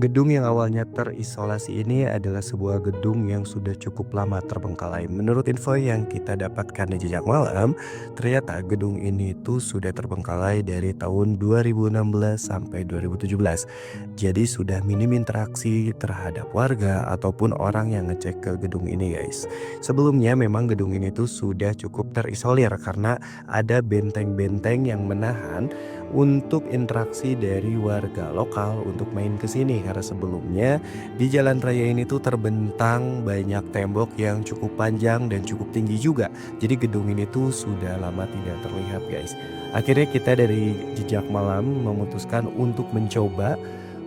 Gedung yang awalnya terisolasi ini adalah sebuah gedung yang sudah cukup lama terbengkalai. Menurut info yang kita dapatkan di Jejak Malam, ternyata gedung ini tuh sudah terbengkalai dari tahun 2016 sampai 2017. Jadi sudah minim interaksi terhadap warga ataupun orang yang ngecek ke gedung ini, guys. Sebelumnya memang gedung ini tuh sudah cukup terisolir karena ada benteng-benteng yang menahan untuk interaksi dari warga lokal untuk main ke sini, karena sebelumnya di jalan raya ini tuh terbentang banyak tembok yang cukup panjang dan cukup tinggi juga. Jadi gedung ini tuh sudah lama tidak terlihat, guys. Akhirnya kita dari Jejak Malam memutuskan untuk mencoba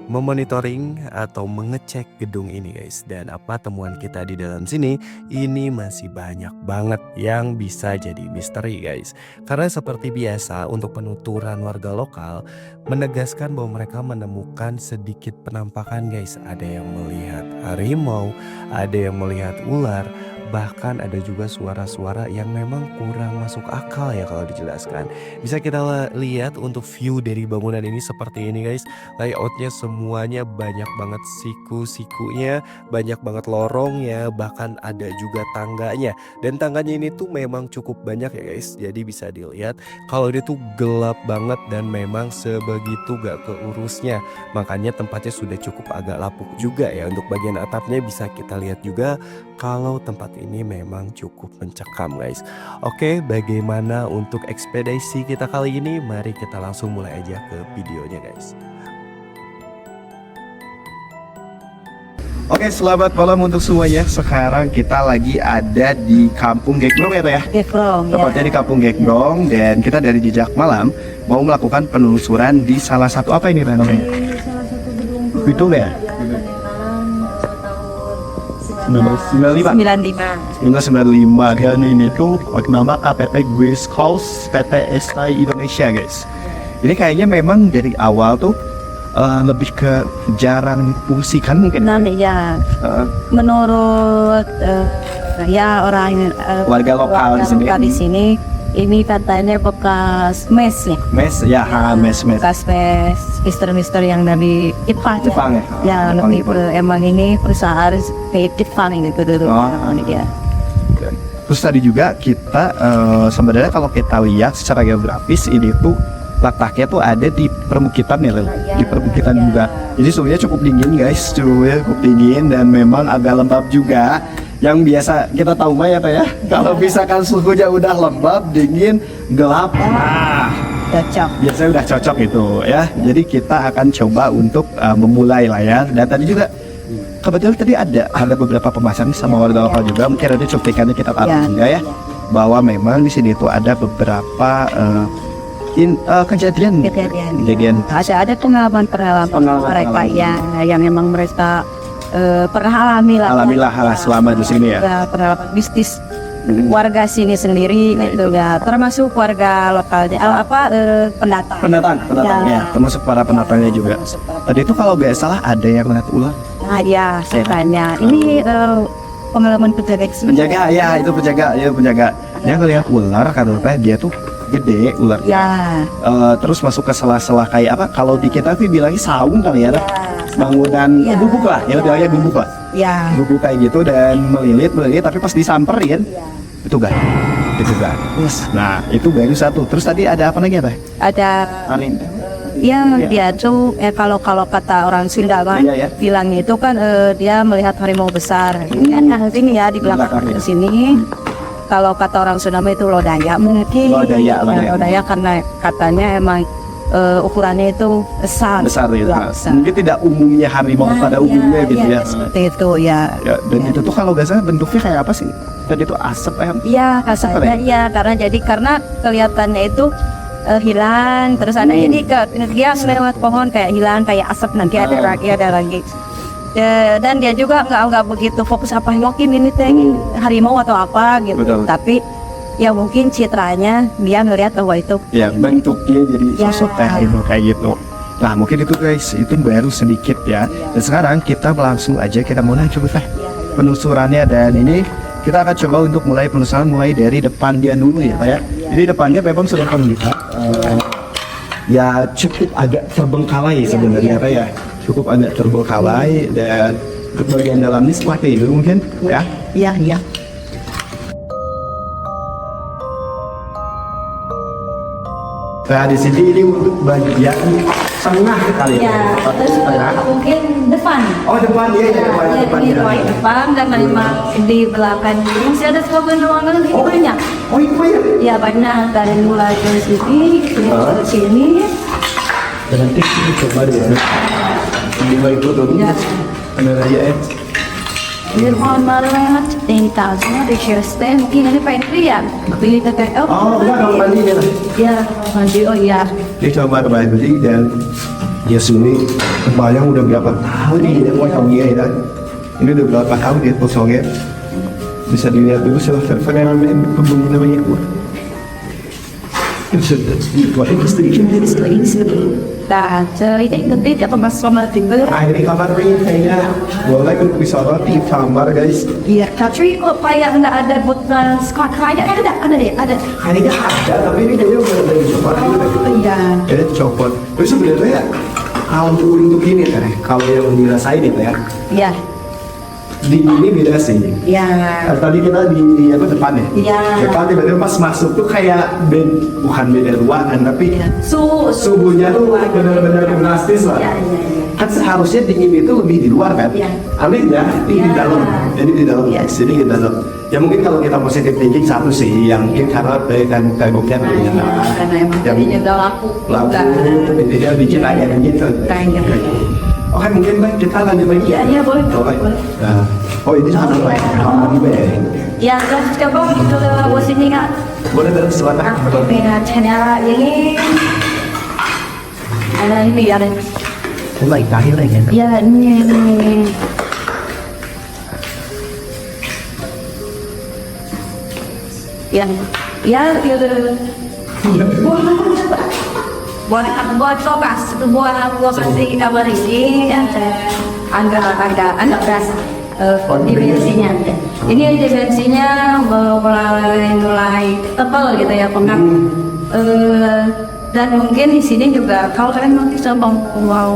memonitoring atau mengecek gedung ini, guys. Dan apa temuan kita di dalam sini, ini masih banyak banget yang bisa jadi misteri, guys. Karena seperti biasa untuk penuturan warga lokal menegaskan bahwa mereka menemukan sedikit penampakan, guys. Ada yang melihat harimau, ada yang melihat ular, bahkan ada juga suara-suara yang memang kurang masuk akal ya kalau dijelaskan. Bisa kita lihat untuk view dari bangunan ini seperti ini, guys. Layoutnya semuanya banyak banget siku-sikunya, banyak banget lorongnya, bahkan ada juga tangganya. Dan tangganya ini tuh memang cukup banyak ya, guys. Jadi bisa dilihat kalau dia tuh gelap banget dan memang sebegitu gak keurusnya. Makanya tempatnya sudah cukup agak lapuk juga ya. Untuk bagian atapnya bisa kita lihat juga kalau tempat ini memang cukup mencekam, guys. Oke, bagaimana untuk ekspedisi kita kali ini? Mari kita langsung mulai aja ke videonya, guys. Oke, selamat malam untuk semuanya. Sekarang kita lagi ada di Kampung Gekbrong ya, Teh ya? Gekbrong, Tepatnya ya. di Kampung Gekbrong, dan kita dari Jejak Malam mau melakukan penelusuran di salah satu apa ini, Teh namanya? Di salah satu gedung Gedung ya? tahun 95. 1995, dan ini tuh nama KPP Grace House PT SI Indonesia, guys. Ini kayaknya memang dari awal tuh lebih ke jarang difungsikan mungkin. Nah, ya, menurut ya orang Warga lokal di sini. di sini, ini katanya bekas mes ya. Mes, ya, mes. Bekas mes, mister yang dari Jepang. Jepang ya? Ya, Jepang, lebih emang ini perusahaan kayak Jepang gitu dulu. Ya. Terus tadi juga kita sebenarnya kalau kita lihat secara geografis ini tuh letaknya tuh ada di perbukitan ya, di perbukitan juga. Jadi suhunya cukup dingin, guys, suhunya cukup dingin dan memang agak lembab juga. Yang biasa kita tahu mah ya, Pak ya, kalau misalkan suhunya udah lembab, dingin, gelap, Cocok. biasanya udah cocok itu ya. Jadi kita akan coba untuk memulai lah ya. Dan tadi juga kebetulan tadi ada beberapa pembahasan sama warga lokal juga. Mungkin ada cuplikannya kita taruh juga ya, bahwa memang di sini tuh ada beberapa kejadian. Ada pengalaman mereka yang memang mereka pernah alami Alhamdulillah selama di sini ya. Pengalaman bisnis warga sini sendiri gitu ya, termasuk warga lokalnya pendatang Ya, termasuk para pendatangnya juga. Tadi itu kalau nggak salah ada yang melihat ular. Nah ya, sebenarnya ini pengalaman penjaga Ya, itu penjaga. Dia ngelihat ular karena dia tuh gede ular. ya. Terus masuk ke sela-sela kayak apa? Kalau di kita sih bilangnya saung kali ya. Bangunan gubuk lah, ya bilangnya gubuk lah. Ya. Gubuk kayak gitu dan melilit, tapi pas disamperin itu kan. Nah, itu baru satu. Terus tadi ada apa lagi ya, Teh? Ada dia tuh kalau kata orang Sunda kan bilangnya itu kan dia melihat harimau besar. Ini kan sini ya di belakang sini. Kalau kata orang Sunda itu lodaya mungkin. Lodaya karena katanya emang ukurannya itu besar ya. Mungkin tidak umumnya harimau pada umumnya gitu ya. Seperti itu ya. Dan itu tuh kalau nggak salah bentuknya kayak apa sih? Tadi itu asap ya? Iya, kasarnya iya karena kelihatannya itu hilang, terus ada jadi dia lewat pohon kayak hilang kayak asap, nanti ada lagi. Dan dia juga nggak begitu fokus apa mungkin ini harimau atau apa gitu. Betul. Tapi ya mungkin citranya dia ngelihat bahwa itu ya bentuknya jadi sosok harimau kayak gitu. Nah, mungkin itu, guys, itu baru sedikit ya. Dan sekarang kita langsung aja kita mulai coba penelusurannya, dan ini kita akan coba untuk mulai penelusuran mulai dari depan dia dulu ya, Pak ya. Jadi depannya memang sudah terlihat ya cukup agak terbengkalai sebenarnya, Pak ya. cukup agak terbengkalai dan bagian dalam ini seperti itu mungkin ya. Iya. Nah di sini ini untuk bagian tengah kali Ya, ya. terus mungkin depan. Oh depan ya, depan Ini ya. ruang depan dan memang di belakang ini masih ada sebagian ruangan ini banyak. Oh itu ya. Ya banyak dari mulai dari sini, ke sini. Dan nanti kita coba deh ya. Ini baik betul. Ya. Ada raya ya. Ini ruangan banget, ini tasnya di share stand, mungkin ini pantry ya, pilih teteh. Oh enggak kamar mandi ya. Ya, mandi, oh iya. Dia coba mandi dan ya sini bayang udah berapa tahun ini dia kosongnya ya. Ini udah berapa tahun dia kosongnya. Bisa dilihat dulu silahkan fenomena pembangunan namanya kuat. Wah itu sedikit. Nah, ini ketik atau mas sama tinggal. Nah ini kamar ini kayaknya boleh untuk bisa roti kamar guys. Iya, tapi kok kayak nggak ada bukan Scott kayak ada deh, ada. Kayaknya ada tapi ini kayaknya udah dari copot gitu. Iya. Kayaknya copot. Tapi sebenarnya kalau untuk ini kan kalau yang dirasain itu ya Iya. di ini beda sih. Iya. Tadi kita di apa depan ya? Iya. Depan tiba-tiba pas masuk tuh kayak bukan beda ruangan tapi suhunya tuh benar-benar drastis lah. Iya. Kan seharusnya dingin itu lebih di luar kan? Iya. Tapi ya ini di Iya. dalam. Jadi di dalam. Iya. Sini di dalam. Ya mungkin kalau kita positif thinking satu sih yang mungkin karena kan kebuktian punya Karena emang yang ini udah laku. dia bikin aja gitu. Kayaknya. Oke mungkin baik kita lanjut lagi. Iya, boleh. Oke. Nah, oh ini sama baik. Ini baik. Ya, terus coba itu bos ini nggak? Boleh terus silakan. Aku punya channel ini. Ada ini ada. Baik terakhir lagi. Ya ini. Ya itu. Buat fokus, buat kasih kabar ini agak beras dimensinya. Ini dimensinya mulai tebal gitu ya pengap. Dan mungkin di sini juga kalau kalian mau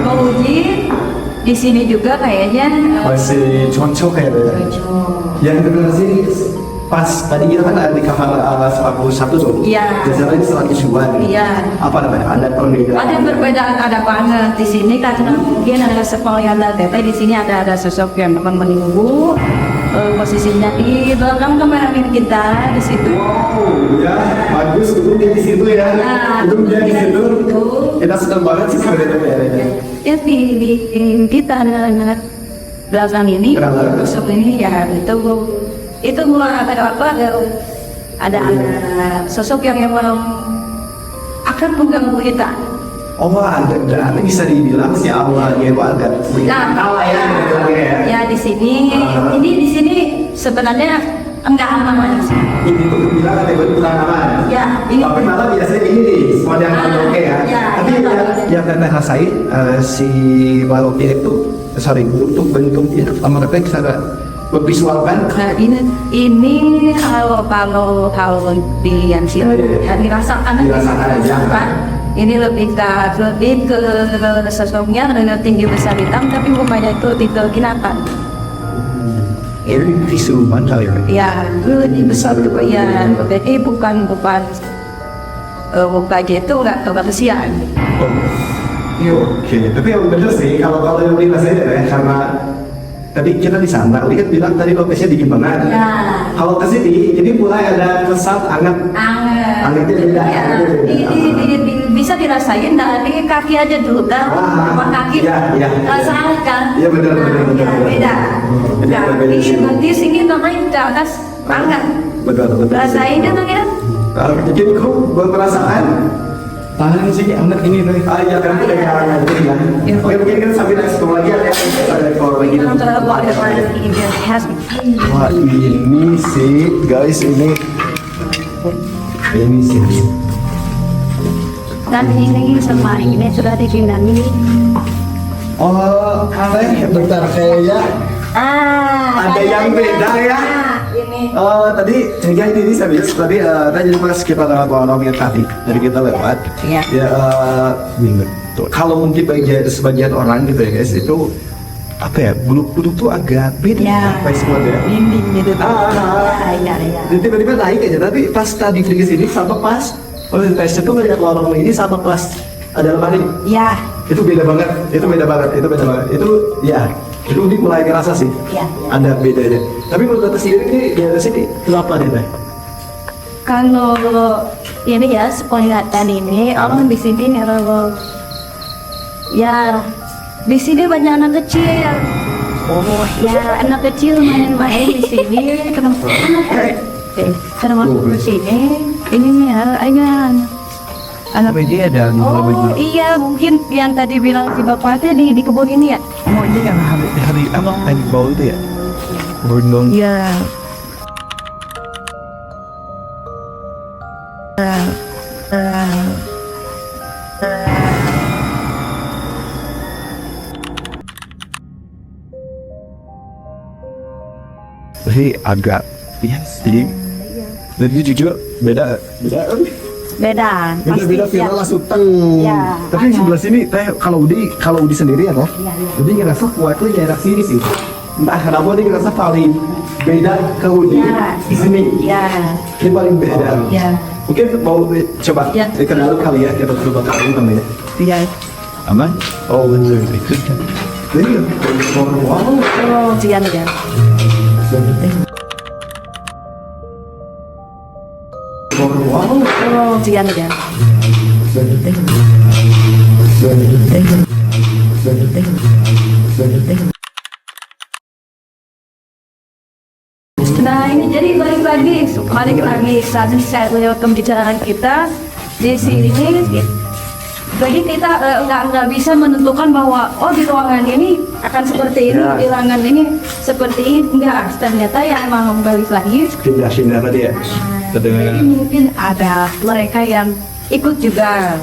menguji di sini juga kayaknya Masih cocok kayaknya. Yang kedua sih pas tadi kita kan ada di kamar 41 tuh. Iya. Biasanya ini 102. Iya. Apa namanya? Ada perbedaan. ada perbedaan, ada banget di sini karena mungkin ada sekolah teteh di sini ada sosok yang memang menunggu posisinya di belakang kameramen kita di situ. Wow, ya bagus itu dia di situ ya. Nah, Itu dia di di situ. situ. Kita senang banget sih sebenarnya ya. Ya di kita ada belakang ini, Kenapa? sosok ini ya itu mulai ada apa? Ada sosok yang memang akan mengganggu kita. Oh ada bisa dibilang si awalnya itu ada kalah ya. Ya di sini, ini di sini sebenarnya enggak aman sih. Ini tuh bilang kategori kurang aman. Ya, ini Tapi malah biasanya ini nih, spot yang paling oke ya. Ya, Tapi itu. yang kita rasain si baloknya itu, sorry, untuk bentuknya, sama kita bisa memvisualkan. Nah, ini kalau di yang sini ya, dirasakan Dirasakan aja. Ini lebih ke sosoknya dengan tinggi besar hitam tapi mukanya itu lebih ke kinatan. Ini visual kali ya. Ya, lebih besar juga ya. Jadi bukan mukanya itu nggak kebersihan. Oke, tapi yang bener sih kalau yang dirasain ya karena tadi kita di sana, tadi kan bilang tadi lokasinya dingin banget. Ya. Kalau ke sini, ini mulai ada kesan hangat. Angetnya beda. Ya, bisa dirasain dari kaki aja dulu kan, Wah, kaki iya. rasa hangat kan? Iya, benar. Ya, beda. Jadi berbeda Kaki sih. nanti sini naik ke atas hangat. Betul. Rasain kan ya? Kalau jadi kok gue perasaan tangan sih hangat ini nih. Ah iya kan udah hangat ini kan. Oke mungkin kita sambil explore lagi ya. Ada explore lagi. Wah ini sih guys ini sih. Dan ini sama ini sudah dipindahin. Oh, bentar kayaknya ada yang beda ya. ini. Tadi guys ini saya tadi tadi pas kita lewat warung yang tadi dari kita lewat Iya. ya kalau mungkin bagi sebagian orang gitu ya guys itu apa ya bulu tuh agak beda Ya. apa semua ya. Dinding gitu. Ah. Iya. Jadi tiba-tiba naik aja tapi pas tadi ke sini sama pas tesnya tuh ngeliat warung ini sama pas ada lemari Ya. itu beda banget itu ya itu dia mulai ngerasa sih Iya. ada bedanya tapi menurut Teh sendiri ini di atas sini kenapa nih Teh? Kalau ini ya penglihatan ini orang di sini kalau ya di sini banyak anak kecil. Oh ya anak kecil main-main di sini kenapa? Kenapa di sini? Ini ya anak Dia ada Oh iya mungkin yang tadi bilang si bapaknya di kebun ini ya. Oh ini yang hari apa hari bau itu ya? Burung. Iya. Jadi agak ya jadi dan dia juga beda Beda. beda Pasti, ya. final langsung teng. Ya, Tapi ada. sebelah sini Teh kalau di sendiri ya Teh. Jadi ngerasa kuatnya daerah sini sih. Entah kenapa dia ngerasa paling beda kalau di sini. Ya. Ini paling beda. Ya. Mungkin mau coba Ya. kenal kali ya kita coba kali namanya. Iya. Aman? Oh bener. Jadi wow. Oh, sian ya. Wow. Oh, sian ya. Nah ini jadi balik lagi saat ini saya lewat pembicaraan kita di sini. Jadi kita nggak bisa menentukan bahwa oh di ruangan ini akan seperti ini, Ya. di ruangan ini seperti ini. Enggak, ternyata yang emang balik lagi. Pindah tadi ya. Jadi mungkin ada mereka yang ikut juga.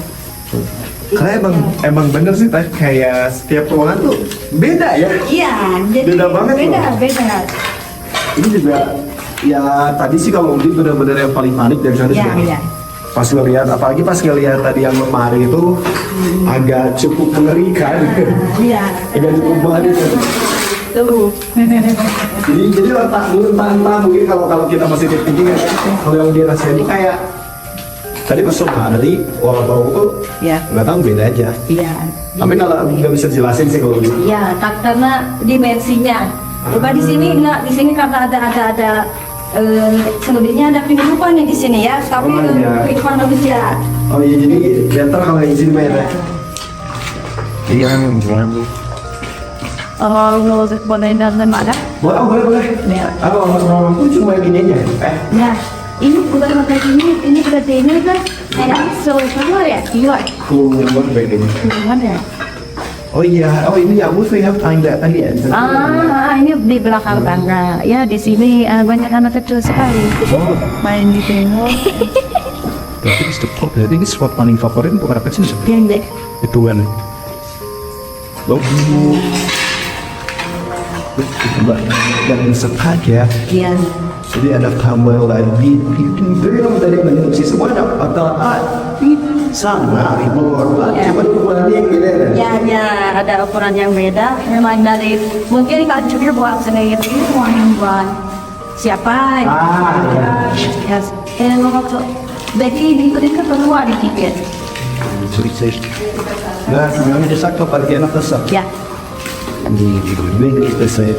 Karena emang bener sih Teh kayak setiap ruangan tuh beda ya. Iya, jadi Beda banget beda. Ini juga ya tadi sih kalau Udi benar-benar yang paling panik dari sana Iya, sih. iya. Pas ngelihat apalagi pas ngelihat tadi yang lemari itu agak cukup mengerikan. Iya. agak cukup banget. Tuh. Jadi entah mungkin kalau kita masih di tinggi kan kalau yang dia rasain ini kayak tadi pas tadi walau bau tuh Ya. nggak tahu beda aja. Iya. Tapi kalau nggak bisa jelasin sih kalau gitu. Ya, karena dimensinya. Coba di sini enggak, di sini karena ada selebihnya ada kehidupan di sini ya, tapi Oh, iya. kehidupan manusia. Oh iya jadi better kalau yang sini bayar ya. Iya kan Kalau boleh dan mana? boleh. Ya. Aku cuma gini aja. Nah, ini bukan pakai ini berarti ini kan kayak keluar ya, keluar. Keluar bedanya. Keluar ya. Oh iya, ini ya we have tangga tadi ya. Ini di belakang tangga. Ya di sini banyak anak kecil sekali main di sini. Jadi ini spot paling favorit untuk anak kecil Pendek. itu kan. Dan sekat ya. Iya. Jadi ada kamar lagi. Jadi kamu tadi menunjuk semua ada sama ibu orang cuma ukurannya yang beda. Ya, ada ukuran yang beda. Memang dari mungkin Kak Jukir buat sendiri, buat siapa? Ya, waktu berarti ini kan keluar dikit. Nah, sebenarnya desak tuh pagi anak desak. Ya, Di itu saya.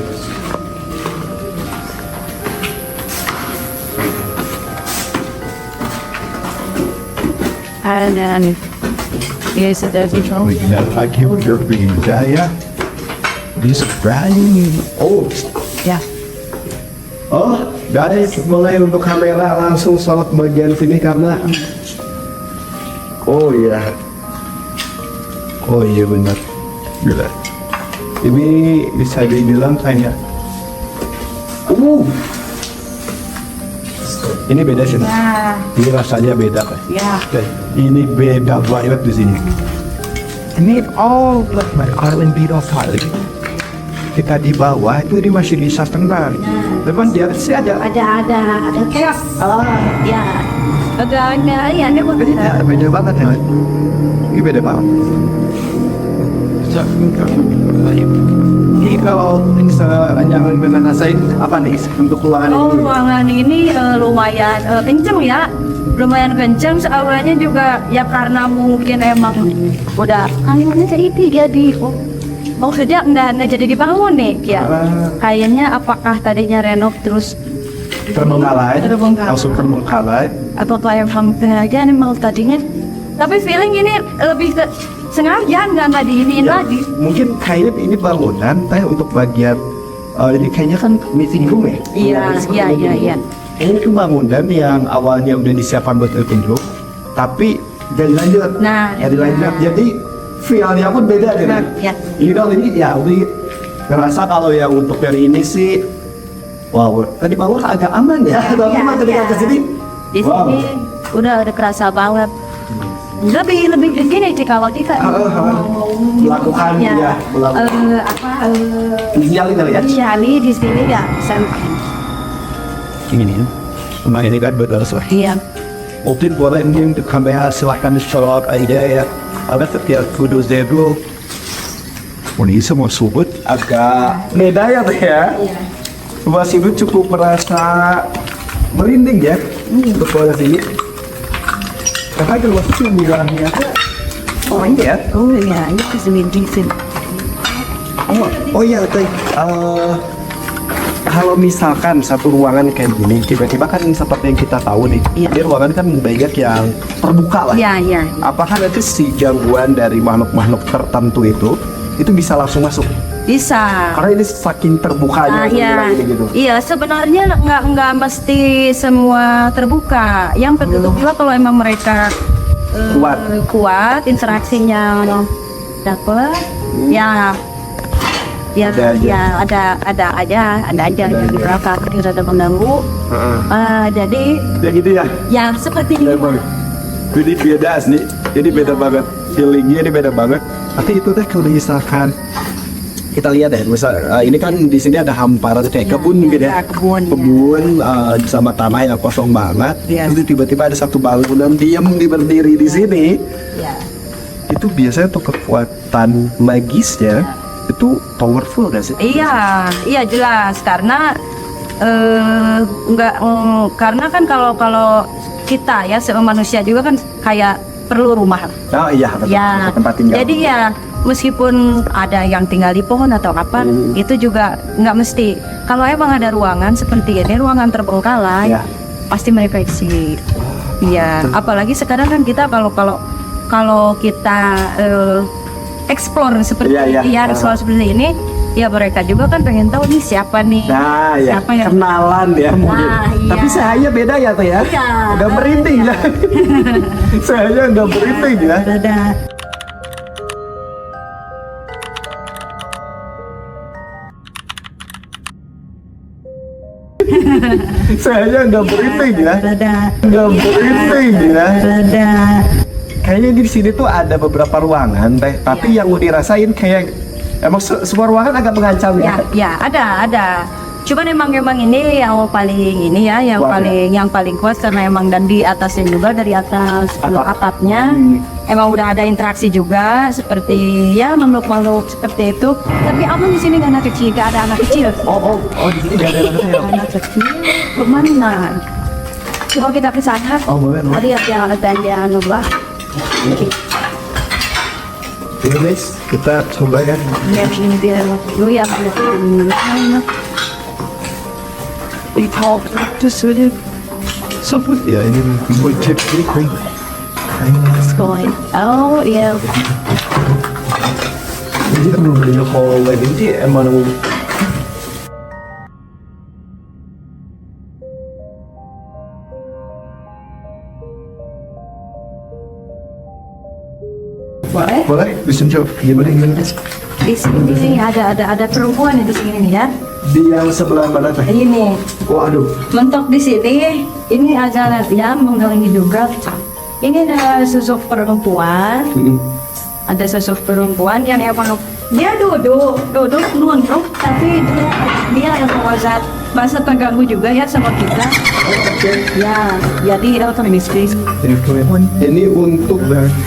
ada nih. Ya, sudah bisa. I killed your being Daya. This Brian. Oh, Ya, guys, mulai untuk kamera langsung slot bagian sini karena oh iya benar gila ini bisa dibilang kayak ini beda sih ya, ini rasanya beda kan ya. ini beda banget di sini ini like my island beat of Harley kita di bawah itu ini masih bisa tenang Depan di atas sih ada. Ada keos. Oh, ya. Ada ya, ini Beda banget ya. Ini beda banget. Ini kalau yang benar rasain apa nih untuk ruangan Oh, ini? ruangan ini lumayan kenceng ya. Lumayan kenceng, awalnya juga ya karena mungkin emang udah kayaknya jadi jadi maksudnya nggak jadi dibangun nih ya. Kayaknya apakah tadinya renov terus Terbengkalai, Terbengkalai. langsung terbengkalai. atau emang aja emang tadinya, tapi feeling ini lebih sengaja nggak diiniin Ya, lagi. mungkin kayaknya ini bangunan teh untuk bagian ini kayaknya kan meeting room ya. Iya. Ini tuh bangunan yang awalnya udah disiapkan buat meeting room, tapi jadi lanjut. Nah, jadi lanjut. Jadi feel-nya pun beda deh. Ya. Ini kalau ini ya udah ngerasa kalau yang untuk dari ini sih, wow, tadi bawah agak aman ya. Tapi Iya, emang ketika iya. ke sini, Di sini udah kerasa banget. Lebih begini sih kalau kita melakukan ya, sinyalin kali ya. Inisiali di sini ya sampai. Ini rumah ini kan betul sekali. Iya. Mungkin boleh ini untuk kamera silahkan dicolok aja ya. Ada setiap kudus dulu. Ini semua subut agak beda ya teh ya. Rumah sini cukup merasa merinding ya untuk pada sini. Karena kalau sih bilangnya oh iya. Oh iya, ini kesini sini. Oh iya teh. Kalau misalkan satu ruangan kayak gini, tiba-tiba kan seperti yang kita tahu nih, di ruangan kan banyak yang terbuka lah. Iya. Apakah nanti si gangguan dari makhluk-makhluk tertentu itu bisa langsung masuk? Bisa. Karena ini saking terbukanya Iya. ini gitu. Iya, sebenarnya nggak mesti semua terbuka. Yang tertutup juga kalau emang mereka kuat, interaksinya dapat, ya Ada aja. ada aja yang berapa tidak ada mengganggu. Jadi Ya gitu ya. ya seperti ini. Emang. Jadi beda asli. Jadi beda banget. Feelingnya ini beda banget. Tapi itu teh kalau misalkan kita lihat ya, misal ini kan di sini ada hamparan kayak kebun gitu ya. Kebun sama tanah yang kosong banget. Iya. Terus tiba-tiba ada satu bangunan diam berdiri di sini. Ya. Itu biasanya tuh kekuatan magisnya itu powerful gak sih? Iya jelas karena karena kan kalau kita ya manusia juga kan kayak perlu rumah. Oh iya, betul. Ya, Tempat tinggal. jadi ya meskipun ada yang tinggal di pohon atau apa, itu juga nggak mesti. Kalau emang ada ruangan seperti ini, ruangan terbengkalai, Ya. pasti merefleksi. Iya, apalagi sekarang kan kita kalau kita explore seperti Iya, ini, iya. explore seperti ini, ya mereka juga kan pengen tahu nih siapa nih. Nah, ya, Siapa yang kenalan ya mungkin. iya. Tapi saya beda ya tuh ya. Iya. Udah merinding ya. Saya udah merinding ya. ada Saya udah merinding ya. ada Udah merinding ya. ada Kayaknya di sini tuh ada beberapa ruangan teh, tapi yang mau dirasain kayak emang semua ruangan agak mengancam ya. ya ada. Cuman emang ini yang paling ini ya, Kuat, yang paling kuat karena emang dan di atasnya juga dari atas atapnya emang udah ada interaksi juga seperti ya makhluk-makhluk seperti itu. Tapi abang di sini nggak ada anak kecil. Oh, di sini gak ada anak ya. Anak kecil kemana? Coba kita ke sana. Oh, boleh. Lihat yang ada yang nubah. Ini guys, kita coba ya. Lihat ini dia dulu ya. Sebut ya ini bocet ini. Going. Oh iya. Jadi kan belum beli hallway ini emang boleh bisa coba gimana guys? Di sini ada perempuan di sini nih ya. Di yang sebelah mana teh? Ini Waduh. mentok di sini. Ini ada ya mengganggu juga. Ini ada sosok perempuan. Ada sosok perempuan yang emang dia duduk nunduk tapi dia yang menguasai masa terganggu juga ya sama kita. Ya, jadi otomatis. Ini untuk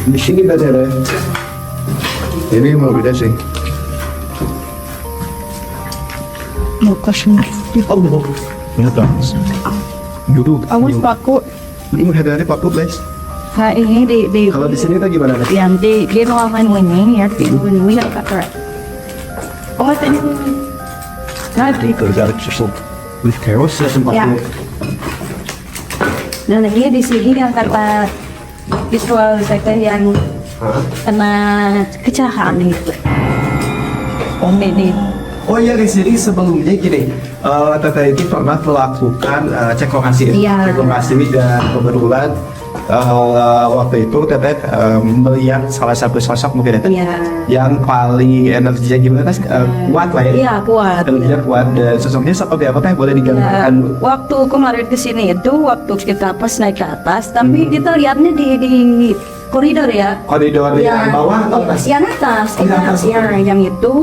di sini beda. Ini mau beda sih. Mau kasih. Ini tuh. Dulu. Awas paku. Ini ada paku guys. Nah ini di Kalau di sini tuh gimana? yang di ruangan ini ya di ini ya kak. Oh ini. Nanti. Terjadi sesuatu. With chaos sempat. Ya. Dan ini di sini yang kata visual saya yang kena kecelakaan itu. Oh Ini. Oh iya guys, jadi sebelumnya gini, Teteh itu pernah melakukan cek lokasi, Iya. cek lokasi dan kebetulan waktu itu Teteh melihat salah satu sosok mungkin ya, Iya. yang paling energinya gimana, kuat lah ya, Iya kuat. energinya kuat dan sosoknya seperti apa Teh, boleh Ya, digambarkan? waktu kemarin kesini itu waktu kita pas naik ke atas, tapi kita lihatnya di koridor ya. Koridor yang bawah atau atas? Yang atas, Oh, yang atas. yang itu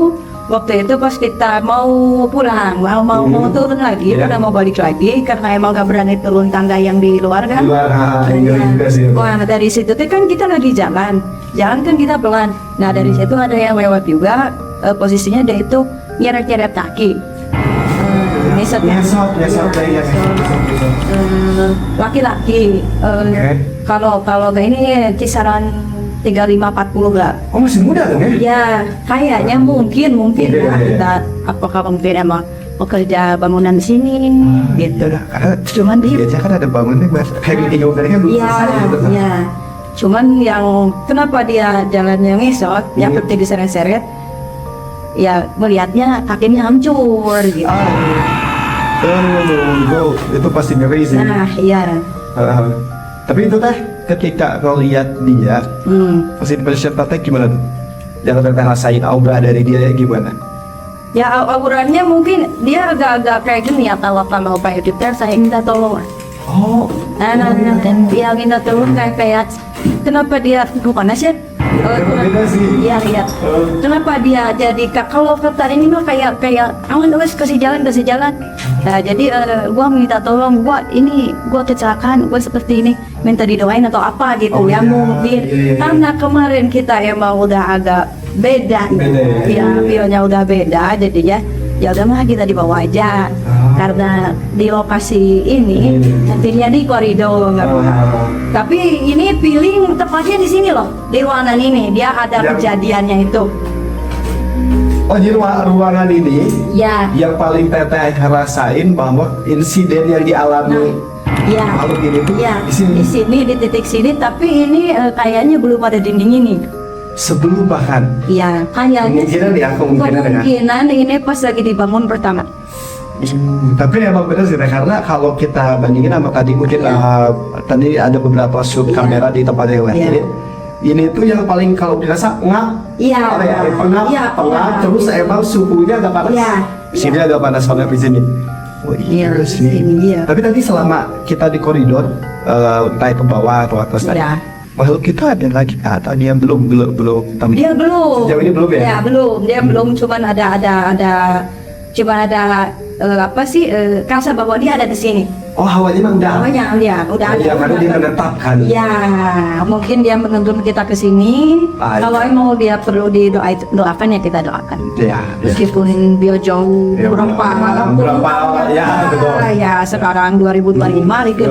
waktu itu pas kita mau pulang, mau turun lagi, Iya. udah mau balik lagi karena emang gak berani turun tangga yang di luar kan. Di luar, yang ngeri juga sih. Wah, dari situ tuh kan kita lagi jalan kan kita pelan. Nah dari situ ada yang lewat juga, posisinya dia itu nyeret-nyeret kaki. Ngesot ya. Nyesot ya. Laki-laki. Kalau kayak ini kisaran 35-40 lah. Oh masih muda kan ya? Ya, kayaknya mungkin Mungkin, ya, ya. kita apakah mungkin emang pekerja bangunan di sini gitu. Karena Cuman dia biasanya kan ada bangunnya kayak tinggal dari kan belum Iya, selesai gitu. iya. Cuman yang kenapa dia jalannya ngesot, yang Iya. seperti diseret-seret, ya melihatnya kakinya hancur gitu. Oh, itu pasti ngeri sih. Nah, iya. Tapi itu Teh, ketika kau lihat dia, pasti impression Teh gimana tuh? Yang Teh rasain aura dari dia gimana? Ya auranya mungkin dia agak-agak kayak gini ya kalau Pak Editor saya minta tolong. Oh, Nah, dan dia minta tolong kayak kenapa dia bukan sih? beda sih. Iya, iya. Kenapa dia jadi kalau kata ini mah kayak awan wes kasih jalan. Nah, jadi gua minta tolong, gua kecelakaan, gua seperti ini, minta didoain atau apa gitu. Oh, ya iya. mungkin Iya. karena kemarin kita emang udah agak beda, Beda, ya. videonya udah beda, jadinya ya udah mah kita dibawa aja. Karena di lokasi ini nantinya di koridor nggak apa. Tapi ini feeling tepatnya di sini loh, di ruangan ini dia ada Yang- kejadiannya itu. Oh, jadi ruangan ini Ya, yang paling Teteh rasain bahwa insiden yang dialami ya, makhluk ini tuh ya. di sini. Di sini di titik sini, tapi ini kayaknya belum ada dinding ini. Sebelum bahkan Ya, kayaknya kemungkinan ya, kemungkinan ya. kemungkinan ini pas lagi dibangun pertama. Tapi emang benar sih Teh, karena kalau kita bandingin sama tadi mungkin tadi ada beberapa shoot kamera di tempat yang lain. Iya. Jadi, ini tuh yang paling kalau dirasa ngap, Iya. apa ya, pengap, Iya, pengap. terus emang suhunya agak panas. Iya. Sini agak panas banget di sini. Oh iya Iya, sih. ini iya. Tapi tadi selama kita di koridor, entah itu bawah atau atas tadi, Iya. makhluk kita ada lagi atau dia belum tahu. Dia belum. Sejauh ini belum ya? Ya belum. Dia belum. Cuman ada apa sih? Rasa bahwa dia ada di sini. Oh hawanya emang udah. Awalnya dia udah ada. Yang ada dia menetapkan. Ya, mungkin dia menuntun kita ke sini. Baik. Kalau emang dia perlu doakan ya kita doakan. Ya. Meskipun dia jauh Ya, berapa ya, betul. ya sekarang 2025 gitu.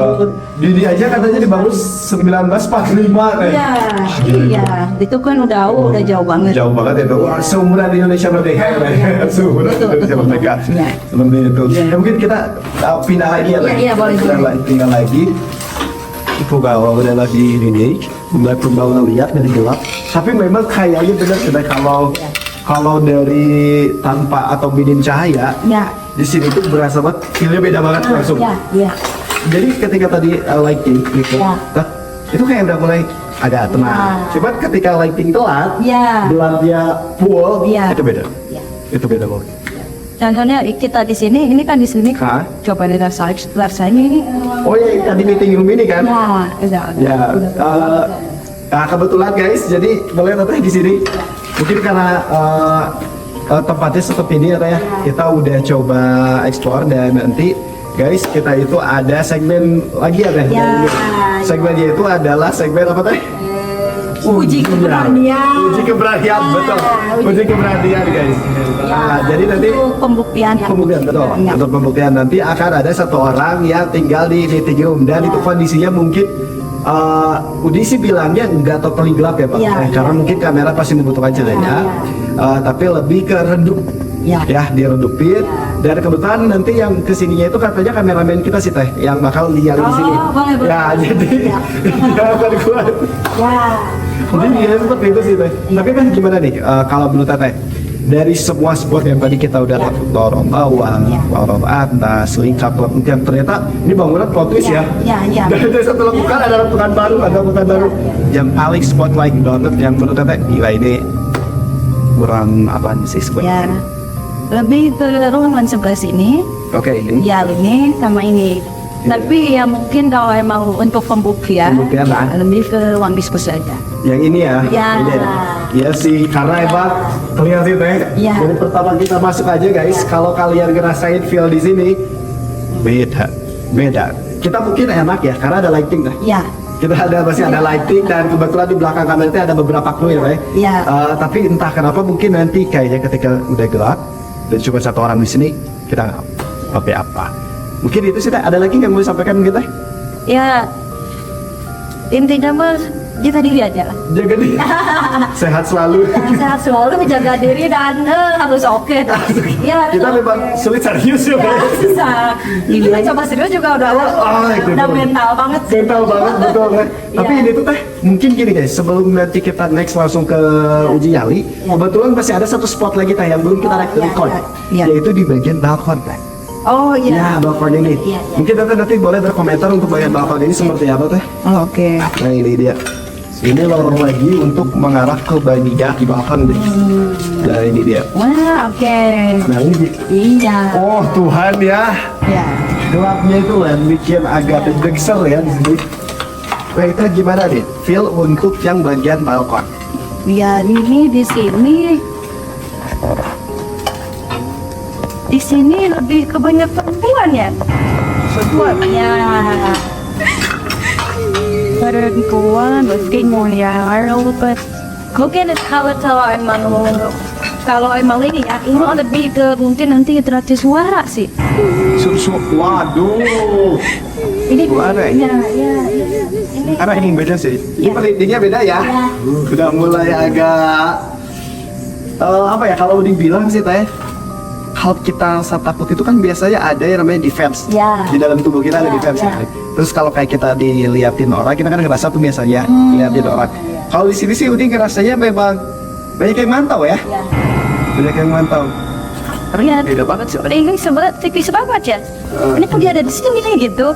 Didi aja katanya dibangun 1945 Teh. Iya, iya, itu kan udah jauh banget. Jauh banget itu. Wah, seumuran Indonesia Merdeka ya, Teh. Seumuran Betul, Indonesia betul. Merdeka. Iya. Seperti itu. Ya, mungkin kita pindah lagi ya, Teh. Iya, boleh. Pindah lagi. Itu kalau udah lagi ini, mulai pembangunan lihat dari gelap. Tapi memang kayaknya benar sudah kalau dari tanpa atau minim cahaya, Ya, di sini tuh berasa banget, feelnya beda banget langsung. ya, ya. Jadi ketika tadi lighting gitu, Ya. itu kayak udah mulai agak tenang. Ya. Cuman ketika lighting telat, Ya. gelapnya full, Ya. itu beda. Ya. Itu beda banget. Contohnya kita di sini, ini kan di sini. Hah? Coba di left side ini. Oh ya, tadi meeting room ini kan? Ya, udah. Ya, nah kebetulan guys, jadi boleh teteh di sini. Mungkin karena tempatnya seperti ini ya Teh ya. Kita udah coba explore dan nanti guys kita itu ada segmen lagi ya Teh. Ya. Segmennya itu adalah segmen apa Teh? Uji keberanian. Uji keberanian, betul. Uji keberanian guys. Nah, jadi nanti Itu pembuktian yang pembuktian betul. Ya. Untuk pembuktian nanti akan ada satu orang yang tinggal di meeting room dan itu kondisinya mungkin Udi sih bilangnya nggak totally gelap ya Pak, Ya, karena ya. mungkin kamera pasti membutuhkan cahaya, tapi lebih ke redup. Ya. Ya, diredupin. Dan kebetulan nanti yang kesininya itu katanya kameramen kita sih Teh, yang bakal lihat di sini. boleh, boleh. Ya, jadi Ya. ya bukan gua. Ya. Jadi dia seperti itu sih Teh. Tapi kan gimana nih kalau menurut Teh dari semua spot yang tadi kita udah lorong bawah, lorong atas, lingkap yang ternyata ini bangunan plot twist ya. Ya. Dan dari satu lekukan ada lekukan baru, Yang paling spotlight banget yang menurut Teh gila ini kurang apa sih spot? Ya. Lebih ke ruangan sebelah sini. Oke, ini. Ya ini sama ini. Tapi ya mungkin kalau emang untuk pembuktian, Pembuktian, ya, lebih ke ruang diskusi aja. Yang ini ya. Ya. Ini ya. Iya sih, karena emang terlihat sih Teh. Ya. Dari pertama kita masuk aja guys, kalau kalian ngerasain feel di sini beda. Kita mungkin enak ya, karena ada lighting Teh. Ya. Kita masih ada lighting dan kebetulan di belakang kamera itu ada beberapa kru ya Teh. Ya. Tapi entah kenapa mungkin nanti kayaknya ketika udah gelap dan cuma satu orang di sini kita nggak apa. Mungkin itu sih Teh. Ada lagi yang mau disampaikan kita? Ya. Intinya mah kita diri aja. Jaga diri. Sehat selalu. Sehat selalu, menjaga diri dan harus oke. Ya. Kita memang sulit serius ya Teh. Susah. Ini coba serius juga udah itu udah betul. mental banget. sih. Mental banget betul Teh. Tapi ini tuh Teh, mungkin gini guys, sebelum nanti kita next langsung ke uji nyali, kebetulan masih ada satu spot lagi Teh yang belum kita record, yaitu di bagian balkon Teh. Oh Ya, iya. balkon ini. Iya. Mungkin nanti boleh berkomentar untuk bagian balkon ini seperti apa Teh? Oke. Nah ini dia. Ini lorong lagi untuk mengarah ke bagian di balkon deh. Nah ini dia. Wah, oke. Nah ini dia. Iya. Oh Tuhan ya. Ya. Gelapnya itu yang bikin agak deg-degsel ya di sini. Baik, itu gimana nih? Feel untuk yang bagian balkon. Ya, ini di sini. Di sini lebih ke banyak perempuan ya. Perempuan ya. Perempuan, mungkin ya. Mungkin kalau emang ini ya, ini lebih ke mungkin nanti interaksi suara sih. Waduh. Ini Suara ya? ya. Ini Karena ini beda sih. Ini Ya. merindingnya beda ya. Udah mulai agak apa ya kalau dibilang sih Teh. Kalau kita rasa takut itu kan biasanya ada yang namanya defense. Ya. Di dalam tubuh kita ada Ya, defense. ya. Terus kalau kayak kita diliatin orang, kita kan ngerasa tuh biasanya liatin orang. Kalau di sini sih Udi ngerasanya memang banyak yang mantau ya. ya. Banyak yang mantau. Terlihat Beda banget sih. ini sebenarnya tipis banget ya. Ini kok dia ada di sini gitu.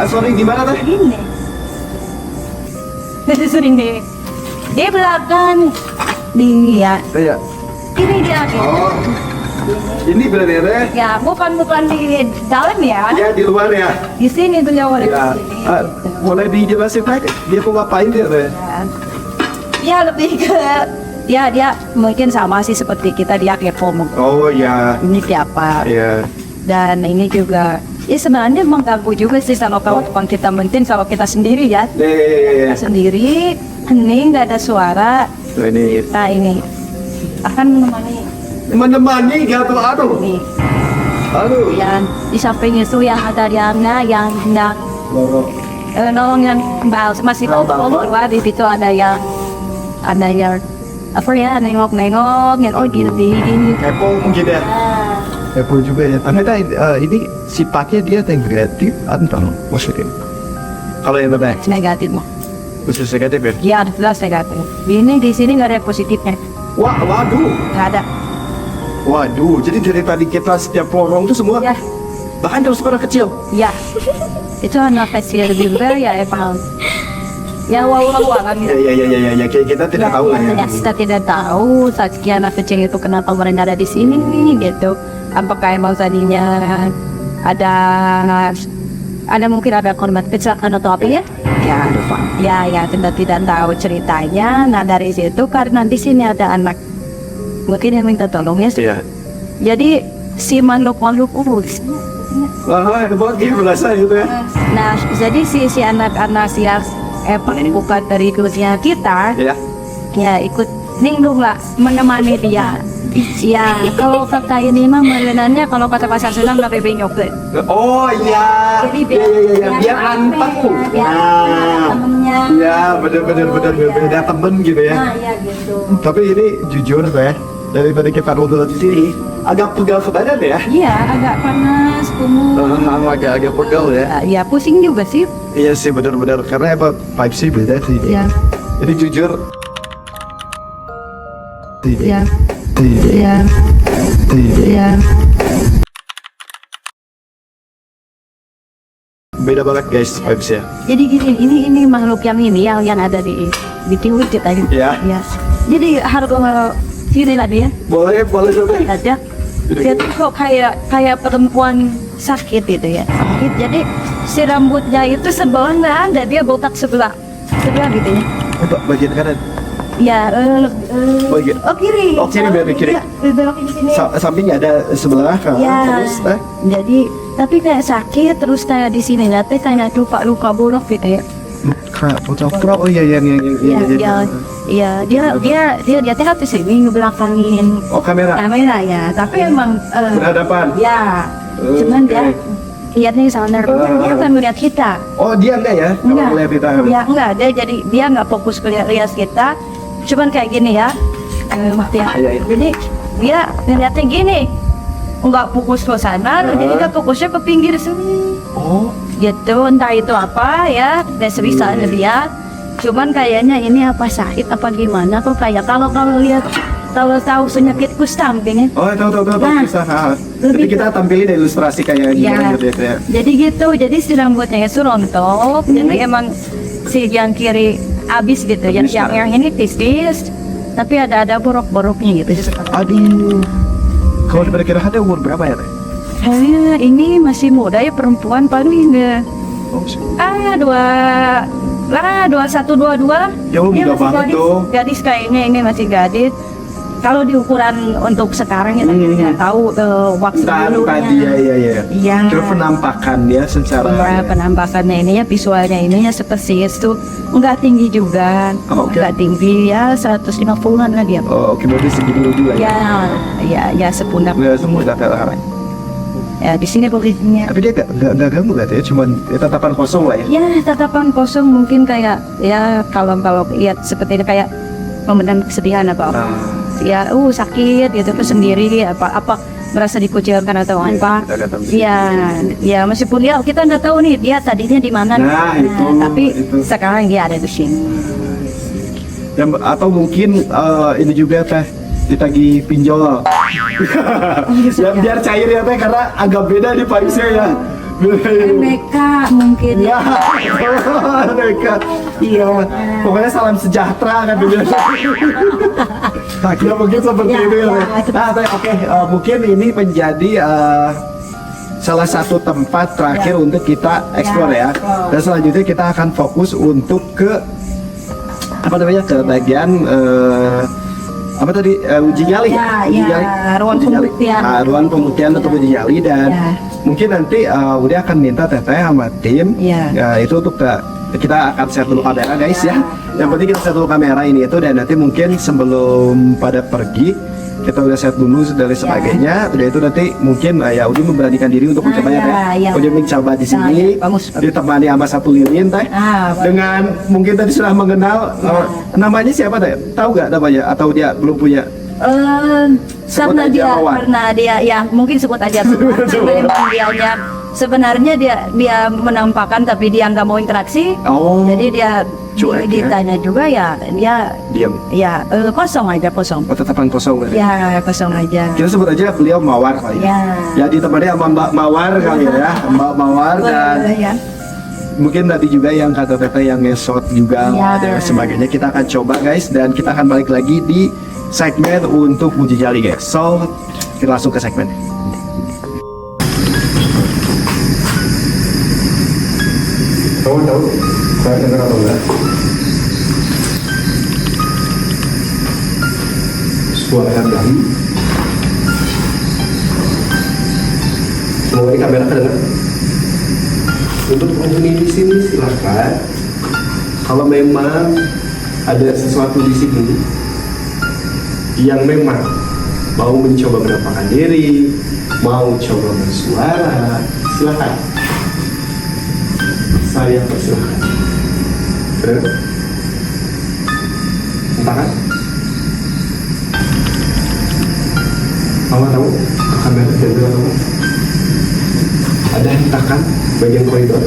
Sorry gimana Teh? Ini. Di sini. Di belakang dia. Iya. Ini dia. Oh. Ini berarti Ya, bukan di dalam ya. ya di luar ya. Di sini tuh jauh di Ya. sini. Boleh dijelasin Teh? Dia mau ngapain dia Teh? Ya lebih ke dia mungkin sama sih seperti kita, dia kepo Oh ya. ini siapa. Iya. Dan ini juga ya sebenarnya mengganggu juga sih sama kawan-kawan kita, mungkin kalau kita sendiri ya. Iya. Kita sendiri, hening, nggak ada suara. Tuh ini Nah ini akan menemani menemani jatuh aduh. ini. Aduh. Yang di samping itu yang ada yang Lorong. nolong yang masih tahu bahwa di situ ada yang apa ya, nengok yang gini. Kepo mungkin ya. Kepo juga ya. Ternyata ini sifatnya dia negatif atau positif. Kalau yang berbeda, Negatif mah. khusus negatif ya. Ya jelas negatif. Ini di sini nggak ada positifnya, Waduh. nggak ada. Waduh. Jadi dari tadi kita setiap lorong itu semua, Ya, bahkan kalau sekolah kecil. ya. Itu anak kecil juga ya emang. Ya wow kan gitu. Ya. Kita tidak tahu lah ya. Ya, kita tidak tahu Saskia anak kecil itu kenapa mereka ada di sini gitu. Apakah emang tadinya ada mungkin ada korban kecelakaan atau apa ya? Ya, kita tidak tahu ceritanya. Nah dari situ karena di sini ada anak mungkin yang minta tolong ya. Iya. Jadi si makhluk urus. Wah, hebat ya berasa gitu ya. Nah, jadi si anak-anak yang bukan dari keluarga kita, Iya. ya ikut ninglung lah, menemani dia. Ya, kalau kata ini mah mainannya kalau kata bahasa Sunda nggak nyoklet. Oh iya. Jadi Iya. Dia anteng. Nah. temennya. Iya, bener beda temen gitu ya. Nah, ya gitu. Tapi ini jujur ya, daripada kita ngobrol di sini, agak pegal ke badan ya. Iya, agak panas, kumuh. Agak pegal ya. Ya pusing juga sih. Iya sih benar-benar karena emang vibe sih beda sih. Ya, Jadi jujur. ya, ya, ya. Beda banget guys vibes-nya. Jadi gini, ini makhluk yang ada di tiwit tadi. Iya. Ya. Jadi harus sini lah dia. Boleh coba. Ada. Dia tuh kok kayak perempuan sakit gitu ya. Sakit. Jadi si rambutnya itu sebelah nggak ada, dia botak sebelah gitu ya. Coba bagian kanan. Ya, Bagian. oh kiri. Oh, kiri, biar kiri. Ya, belokin di sini. Sampingnya ada sebelah kanan Ya. terus Jadi tapi kayak sakit terus kayak di sini nanti kayak luka buruk gitu ya. Oh iya yang Iya, dia tuh sini ngebelakangin Oh kamera. ya, tapi emang Berhadapan. ya, cuman dia lihatnya ke sana, dia kan melihat kita. Oh dia enggak ya? Enggak, Kalau melihat kita. ya enggak, dia nggak fokus ke lihat kita, cuman kayak gini ya, Iya. jadi dia ngeliatnya gini, nggak fokus ke sana, jadi dia fokusnya ke pinggir sini. Oh. Gitu, entah itu apa ya, dan sebisa dia. Cuman kayaknya ini apa sakit apa gimana kok kayak kalau lihat kalau tahu penyakit kustamping ya. Oh tahu Nah, bisa. lebih Jadi kita tampilin ilustrasi kayak Ya, gimana gitu ya. jadi gitu, jadi si rambutnya itu rontok, jadi emang si yang kiri abis gitu, yang ini tipis, tapi ada borok-boroknya gitu. Aduh. Kalau dikira ada umur berapa ya? Teh? Kayaknya ini masih muda ya, perempuan paling enggak. Oh, sih. 21-22. Ya, Dia muda masih banget gadis. tuh. Gadis kayaknya ini masih gadis. Kalau di ukuran untuk sekarang ya nggak tahu waktu dulunya. Tadi ya. Iya. Terus penampakan dia secara Penampakannya ini ya, visualnya ini ya seperti itu, nggak tinggi juga, Oh, oke. nggak tinggi ya 150-an lah dia. Oh, oke berarti segini juga ya. Ya sepundak. Nggak semua udah kalah. Ya di sini posisinya. Tapi dia nggak ganggu kan ya, cuman ya, tatapan kosong lah ya. Ya tatapan kosong mungkin kayak ya kalau lihat seperti ini kayak memendam kesedihan apa. Ya sakit gitu tuh sendiri apa merasa dikucilkan atau apa. Ya meskipun ya kita nggak tahu nih dia tadinya di mana. Nah, itu, tapi itu. sekarang dia ada di sini. Atau mungkin ini juga teh ditagi pinjol. Ya biar cair ya teh karena agak beda di vibes-nya ya. Mereka mungkin Ya, mereka. Iya, pokoknya salam sejahtera kan dia. Ya mungkin seperti Ya, itu ya. ya, Nah, oke, mungkin ini menjadi salah satu tempat terakhir untuk kita explore ya. Dan selanjutnya kita akan fokus untuk ke apa namanya ke bagian apa tadi uji nyali. ruang pembuktian. Ruang pembuktian untuk uji nyali dan mungkin nanti udah akan minta Teteh sama tim itu untuk kita akan set dulu kamera guys ya. Yang penting kita set dulu kamera ini itu dan nanti mungkin sebelum pada pergi kita udah set dulu dan sebagainya. Udah itu nanti mungkin ya Udi memberanikan diri untuk mencobanya teh. Udi mencoba di sini ditemani sama satu lilin teh. Dengan mungkin tadi sudah mengenal namanya siapa teh? Tahu nggak namanya atau dia belum punya? Karena dia ya mungkin sebut aja sebenarnya dia menampakkan tapi dia nggak mau interaksi. Jadi dia cuek, ditanya juga ya dia diam. Ya kosong aja kosong. Tatapan kosong kan? Ya kosong aja. Kita sebut aja beliau Mawar kali ya. Ya ditemani sama Mbak Mawar kali ya, Mbak Mawar dan mungkin nanti juga yang kata Teteh yang ngesot juga dan sebagainya kita akan coba guys dan kita akan balik lagi di segmen untuk uji nyali guys. So kita langsung ke segmen. Tahu saya dengar atau enggak? suara dari semoga di kamera kedengar. Untuk penghuni di sini silahkan, kalau memang ada sesuatu di sini yang memang mau mencoba menampakkan diri, mau coba bersuara, silahkan. Saya persilahkan. Benar? Entah kan? Mama tahu ke kamera dan bilang kamu ada hentakan bagian koridor.